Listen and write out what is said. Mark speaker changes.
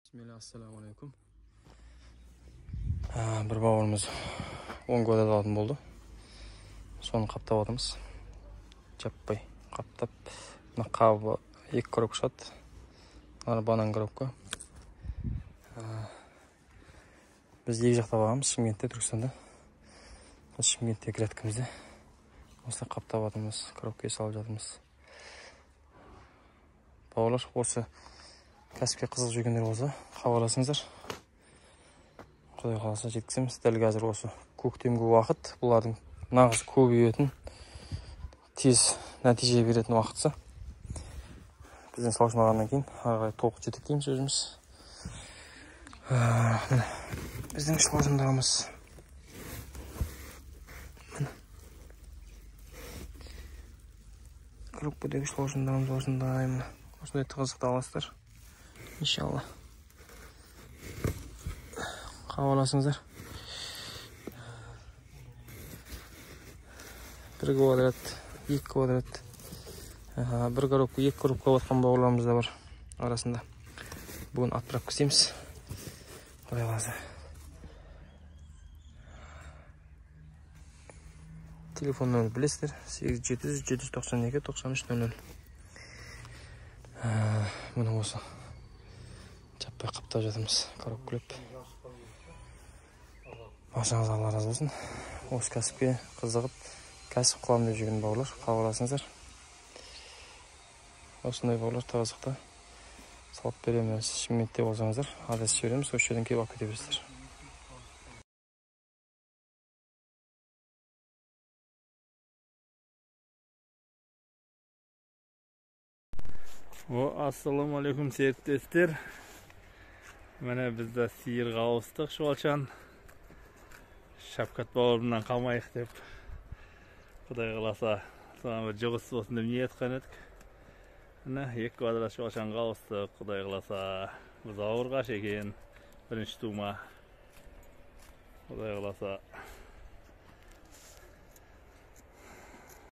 Speaker 1: Bismillah, assalamu alaikum. Bir bauırımız 10 kvadrat altın oldu. Sonra kaptab atımız. Çapay kaptab. Qabı 2 korok şat. Banan korokka. Biz екі жақта бағамыз. Шымкентте, Түркістанда. Шымкентте кіреткімізде. Осылай қаптап атымыз, коробкаға салып жатырмыз. Бауырлар, осы кәсіпке қызық жүргендер болса, хабарласыңыздар. Құдай қаласа жеткіземіз. Дәл қазір осы көктемгі уақыт, бұлардың нағыз көбейетін, тез нәтиже беретін уақытса. Бізден салушылардан кейін ары қарай толық жетектейміз өзіміз. Біздің шылжыңдарымыз. Коробкадегі шылжыңдарымыз осындай. Осындай тығыздықты аласыздар. İnşallah. Havalasınızlar. 1 kvadrat, 2 kvadrat. Bir koробка, 2 koробка batқан bauırlarımız da var arasında. Bugün atpırap kısayımız. Құдай қаласа. Телефон нөмірі білесіздер. 8700-792-9300. Мұны осы жаппай қаптап жатырмыз. Коробкілеп. Машаңыз Алла разы болсын. Осы кәсіпке қызығып, кәсіп қыламын деп жүрген бауырлар, хабарласыңыздар. Осындай бауырлар тығыздықта салып береміз. Шымкентте болсаңыздар, адрес жібереміз, осы жерден келіп алып кете бересіздер.
Speaker 2: Assalamu alaikum serіктестер. Міне бізді сиырға ауыстық шуалшан. Шапкат бауырымнан қалмайық деп. Құдай қаласа, соған бір жұғыс болсын деп ниет еткен едік. Міне 2 квадрат шуалшанға ауыстық. Құдай қаласа, біз ауырғаш екен. Бірінші тума. Құдай қаласа.